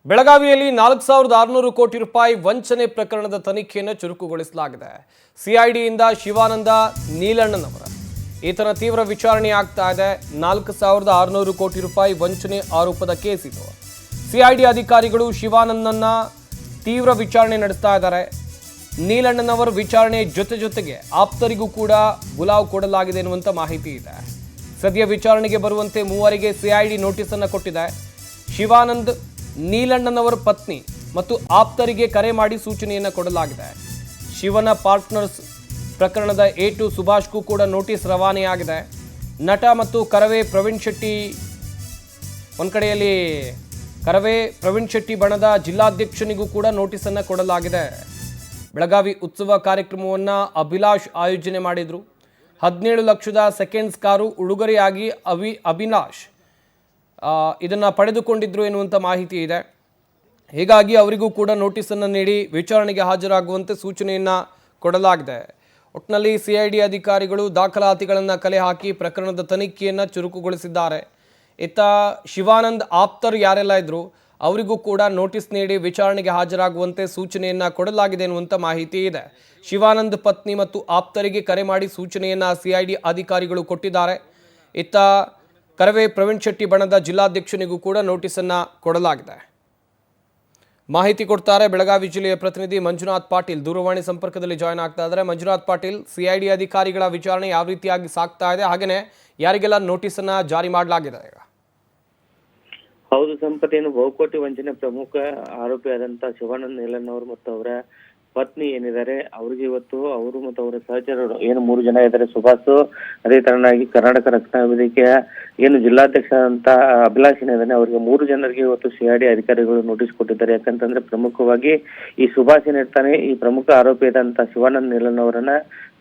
ಬೆಳಗಾವಿಯಲ್ಲಿ 4,600 ಕೋಟಿ ರೂಪಾಯಿ ವಂಚನೆ ಪ್ರಕರಣದ ತನಿಖೆಯನ್ನು ಚುರುಕುಗೊಳಿಸಲಾಗಿದೆ. ಸಿಐಡಿಯಿಂದ ಶಿವಾನಂದ ನೀಲಣ್ಣನವರ ಈತನ ತೀವ್ರ ವಿಚಾರಣೆ ಆಗ್ತಾ ಇದೆ. 4,600 ಕೋಟಿ ರೂಪಾಯಿ ವಂಚನೆ ಆರೋಪದ ಕೇಸ್ ಇದು. ಸಿಐಡಿ ಅಧಿಕಾರಿಗಳು ಶಿವಾನಂದನ ತೀವ್ರ ವಿಚಾರಣೆ ನಡೆಸ್ತಾ ಇದ್ದಾರೆ. ನೀಲಣ್ಣನವರ ವಿಚಾರಣೆ ಜೊತೆಗೆ ಆಪ್ತರಿಗೂ ಕೂಡ ಬುಲಾವ್ ಕೊಡಲಾಗಿದೆ ಎನ್ನುವಂತ ಮಾಹಿತಿ ಇದೆ. ಸದ್ಯ ವಿಚಾರಣೆಗೆ ಬರುವಂತೆ ಮೂವರಿಗೆ ಸಿಐಡಿ ನೋಟಿಸ್ ಅನ್ನು ಕೊಟ್ಟಿದೆ. ಶಿವಾನಂದ್, ನೀಲಣ್ಣನವರ ಪತ್ನಿ ಮತ್ತು ಆಪ್ತರಿಗೆ ಕರೆ ಮಾಡಿ ಸೂಚನೆಯನ್ನು ಕೊಡಲಾಗಿದೆ. ಶಿವನ ಪಾರ್ಟ್ನರ್ಸ್ ಪ್ರಕರಣದ A2 ಸುಭಾಷ್ಗೂ ಕೂಡ ನೋಟಿಸ್ ರವಾನೆಯಾಗಿದೆ. ನಟ ಮತ್ತು ಕರವೇ ಪ್ರವೀಣ್ ಶೆಟ್ಟಿ ಒಂದು ಕಡೆಯಲ್ಲಿ ಕರವೇ ಪ್ರವೀಣ್ ಶೆಟ್ಟಿ ಬಣದ ಜಿಲ್ಲಾಧ್ಯಕ್ಷನಿಗೂ ಕೂಡ ನೋಟಿಸ್ ಅನ್ನು ಕೊಡಲಾಗಿದೆ. ಬೆಳಗಾವಿ ಉತ್ಸವ ಕಾರ್ಯಕ್ರಮವನ್ನು ಅಭಿಲಾಷ್ ಆಯೋಜನೆ ಮಾಡಿದ್ರು. 17 ಲಕ್ಷದ ಸೆಕೆಂಡ್ಸ್ ಕಾರು ಉಡುಗೊರೆಯಾಗಿ ಅಭಿಲಾಷ್ ಇದನ್ನು ಪಡೆದುಕೊಂಡಿದ್ರು ಎನ್ನುವಂಥ ಮಾಹಿತಿ ಇದೆ. ಹೀಗಾಗಿ ಅವರಿಗೂ ಕೂಡ ನೋಟಿಸನ್ನು ನೀಡಿ ವಿಚಾರಣೆಗೆ ಹಾಜರಾಗುವಂತೆ ಸೂಚನೆಯನ್ನು ಕೊಡಲಾಗಿದೆ. ಒಟ್ಟಿನಲ್ಲಿ ಸಿಐಡಿ ಅಧಿಕಾರಿಗಳು ದಾಖಲಾತಿಗಳನ್ನು ಕಲೆ ಹಾಕಿ ಪ್ರಕರಣದ ತನಿಖೆಯನ್ನು ಚುರುಕುಗೊಳಿಸಿದ್ದಾರೆ. ಇತ್ತ ಶಿವಾನಂದ್ ಆಪ್ತರು ಯಾರೆಲ್ಲ ಇದ್ರು ಅವರಿಗೂ ಕೂಡ ನೋಟಿಸ್ ನೀಡಿ ವಿಚಾರಣೆಗೆ ಹಾಜರಾಗುವಂತೆ ಸೂಚನೆಯನ್ನು ಕೊಡಲಾಗಿದೆ ಎನ್ನುವಂಥ ಮಾಹಿತಿ ಇದೆ. ಶಿವಾನಂದ್ ಪತ್ನಿ ಮತ್ತು ಆಪ್ತರಿಗೆ ಕರೆ ಮಾಡಿ ಸೂಚನೆಯನ್ನು ಸಿಐಡಿ ಅಧಿಕಾರಿಗಳು ಕೊಟ್ಟಿದ್ದಾರೆ. ಇತ್ತ ಕರವೇ ಪ್ರವೀಣ್ ಶೆಟ್ಟಿ ಬಣದ ಜಿಲ್ಲಾಧ್ಯಕ್ಷನಿಗೂ ಕೂಡ ನೋಟಿಸನ್ನು ಕೊಡಲಾಗಿದೆ. ಮಾಹಿತಿ ಕೊಡ್ತಾರೆ ಬೆಳಗಾವಿ ಜಿಲ್ಲೆಯ ಪ್ರತಿನಿಧಿ ಮಂಜುನಾಥ್ ಪಾಟೀಲ್. ದೂರವಾಣಿ ಸಂಪರ್ಕದಲ್ಲಿ ಜಾಯ್ನ್ ಆಗ್ತಾ ಇದ್ದಾರೆ. ಮಂಜುನಾಥ್ ಪಾಟೀಲ್, ಸಿಐಡಿ ಅಧಿಕಾರಿಗಳ ವಿಚಾರಣೆ ಯಾವ ರೀತಿಯಾಗಿ ಸಾಗ್ತಾ ಇದೆ, ಹಾಗೆಯೇ ಯಾರಿಗೆಲ್ಲ ನೋಟಿಸನ್ನು ಜಾರಿ ಮಾಡಲಾಗಿದೆ? ಹೌದು ಸಂಪತ್, ಏನು ಬಹುಕೋಟಿ ವಂಚನೆ ಪ್ರಮುಖ ಆರೋಪಿಯಾದಂತಹ ಶಿವಾನಂದ ನೀಲಣ್ಣವರು ಮತ್ತು ಅವರ ಪತ್ನಿ ಏನಿದ್ದಾರೆ ಅವರಿಗೆ ಇವತ್ತು ಅವರು ಮತ್ತು ಅವರ ಸಹಚರರು ಏನು 3 ಜನ ಇದ್ದಾರೆ, ಸುಭಾಷ್, ಅದೇ ತರನಾಗಿ ಕರ್ನಾಟಕ ರಕ್ಷಣಾ ವೇದಿಕೆಯ ಏನು ಜಿಲ್ಲಾಧ್ಯಕ್ಷ ಅಂತ ಅಭಿಲಾಷ್ ಏನಿದ್ದಾನೆ ಅವರಿಗೆ 3 ಜನರಿಗೆ ಇವತ್ತು ಸಿಐಡಿ ಅಧಿಕಾರಿಗಳು ನೋಟಿಸ್ ಕೊಟ್ಟಿದ್ದಾರೆ. ಯಾಕಂತಂದ್ರೆ ಪ್ರಮುಖವಾಗಿ ಈ ಸುಭಾಷ್ ಏನಿರ್ತಾನೆ, ಈ ಪ್ರಮುಖ ಆರೋಪಿಯಾದಂತಹ ಶಿವಾನಂದ ನೀಲಣ್ಣವರನ್ನ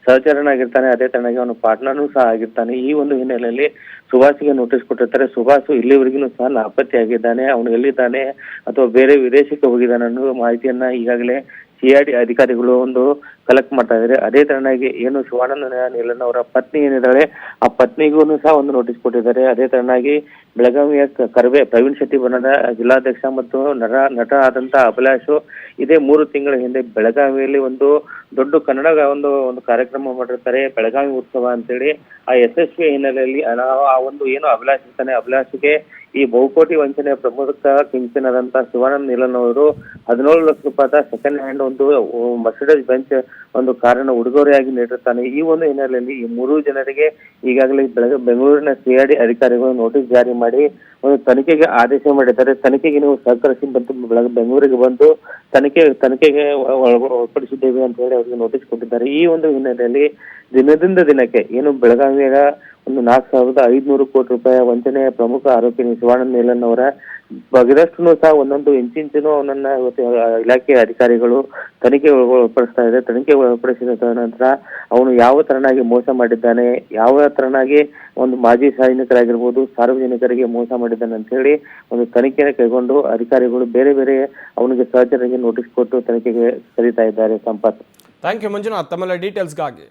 ಸಹಚರನಾಗಿರ್ತಾನೆ, ಅದೇ ತರನಾಗಿ ಅವನ ಪಾರ್ಟ್ನರ್ನೂ ಸಹ ಆಗಿರ್ತಾನೆ. ಈ ಒಂದು ಹಿನ್ನೆಲೆಯಲ್ಲಿ ಸುಭಾಷ್ಗೆ ನೋಟಿಸ್ ಕೊಟ್ಟಿರ್ತಾರೆ. ಸುಭಾಷ್ ಇಲ್ಲಿವರೆಗೂ ಸಹ ನಾಪತ್ತೆಯಾಗಿದ್ದಾನೆ, ಅವನು ಎಲ್ಲಿದ್ದಾನೆ ಅಥವಾ ಬೇರೆ ವಿದೇಶಕ್ಕೆ ಹೋಗಿದ್ದಾನೆ ಅನ್ನೋ ಮಾಹಿತಿಯನ್ನ ಈಗಾಗಲೇ ಸಿಐಡಿ ಅಧಿಕಾರಿಗಳು ಒಂದು ಕಲೆಕ್ಟ್ ಮಾಡ್ತಾ ಇದ್ದಾರೆ. ಅದೇ ತರನಾಗಿ ಏನು ಶಿವಾನಂದ ನೀಲಣ್ಣವರ ಪತ್ನಿ ಏನಿದ್ದಾಳೆ ಆ ಪತ್ನಿಗೂ ಸಹ ಒಂದು ನೋಟಿಸ್ ಕೊಟ್ಟಿದ್ದಾರೆ. ಅದೇ ತರನಾಗಿ ಬೆಳಗಾವಿಯ ಕರವೇ ಪ್ರವೀಣ್ ಶೆಟ್ಟಿ ಬಣದ ಜಿಲ್ಲಾಧ್ಯಕ್ಷ ಮತ್ತು ನಟ ಆದಂತ ಅಭಿಲಾಷ್ ಇದೇ 3 ತಿಂಗಳ ಹಿಂದೆ ಬೆಳಗಾವಿಯಲ್ಲಿ ಒಂದು ದೊಡ್ಡ ಕನ್ನಡ ಒಂದು ಕಾರ್ಯಕ್ರಮ ಮಾಡಿರ್ತಾರೆ, ಬೆಳಗಾವಿ ಉತ್ಸವ ಅಂತೇಳಿ. ಆ ಯಶಸ್ವಿ ಹಿನ್ನೆಲೆಯಲ್ಲಿ ಆ ಒಂದು ಏನು ಅಭಿಲಾಷ್ ಇರ್ತಾನೆ, ಅಭಿಲಾಷ್ಗೆ ಈ ಬಹುಕೋಟಿ ವಂಚನೆಯ ಪ್ರಮುಖ ಕಿಂಗ್ಪಿನ್ ಶಿವಾನಂದ ನೀಲಣ್ಣವರು 17 ಲಕ್ಷ ರೂಪಾಯಿ ಸೆಕೆಂಡ್ ಹ್ಯಾಂಡ್ ಒಂದು ಮರ್ಸಿಡೀಸ್ ಬೆಂಚ್ ಒಂದು ಕಾರನ್ನು ಉಡುಗೊರೆಯಾಗಿ ನೀಡಿರ್ತಾನೆ. ಈ ಒಂದು ಹಿನ್ನೆಲೆಯಲ್ಲಿ ಈ 3 ಜನರಿಗೆ ಈಗಾಗಲೇ ಬೆಂಗಳೂರಿನ ಸಿಐಡಿ ಅಧಿಕಾರಿಗಳು ನೋಟಿಸ್ ಜಾರಿ ಮಾಡಿ ಒಂದು ತನಿಖೆಗೆ ಆದೇಶ ಮಾಡಿದ್ದಾರೆ. ತನಿಖೆಗೆ ನೀವು ಸಹಕರಿಸಿ ಬೆಂಗಳೂರಿಗೆ ಬಂದು ತನಿಖೆಗೆ ಒಳಪಡಿಸಿದ್ದೇವೆ ಅಂತ ಹೇಳಿ ಅವರಿಗೆ ನೋಟಿಸ್ ಕೊಟ್ಟಿದ್ದಾರೆ. ಈ ಒಂದು ಹಿನ್ನೆಲೆಯಲ್ಲಿ ದಿನದಿಂದ ದಿನಕ್ಕೆ ಏನು ಬೆಳಗಾವಿಯ ಒಂದು 4,500 ಕೋಟಿ ರೂಪಾಯಿ ವಂಚನೆಯ ಪ್ರಮುಖ ಆರೋಪಿ ಶಿವಾನಂದ ನೀಲಣ್ಣವರ ಬಗೆದಷ್ಟು ಸಹ ಒಂದೊಂದು ಇಂಚಿಂಚೂ ಅವನನ್ನ ಇವತ್ತು ಇಲಾಖೆಯ ಅಧಿಕಾರಿಗಳು ತನಿಖೆ ಒಳಪಡಿಸ್ತಾ ಇದೆ. ತನಿಖೆ ಒಳಪಡಿಸಿದ ನಂತರ ಅವನು ಯಾವ ತರನಾಗಿ ಮೋಸ ಮಾಡಿದ್ದಾನೆ, ಯಾವ ತರನಾಗಿ ಒಂದು ಮಾಜಿ ಸೈನಿಕರಾಗಿರ್ಬೋದು ಸಾರ್ವಜನಿಕರಿಗೆ ಮೋಸ ಮಾಡಿದ್ದಾನೆ ಅಂತ ಹೇಳಿ ಒಂದು ತನಿಖೆಯನ್ನು ಕೈಗೊಂಡು ಅಧಿಕಾರಿಗಳು ಬೇರೆ ಬೇರೆ ಅವನಿಗೆ ಸಹಚರರಿಗೆ ನೋಟಿಸ್ ಕೊಟ್ಟು ತನಿಖೆಗೆ ಕರೀತಾ ಇದ್ದಾರೆ. ಸಂಪತ್, ಥ್ಯಾಂಕ್ ಯು ಮಂಜುನಾಥ್, ತಮ್ಮೆಲ್ಲ ಡೀಟೇಲ್ಸ್ಗಾಗಿ.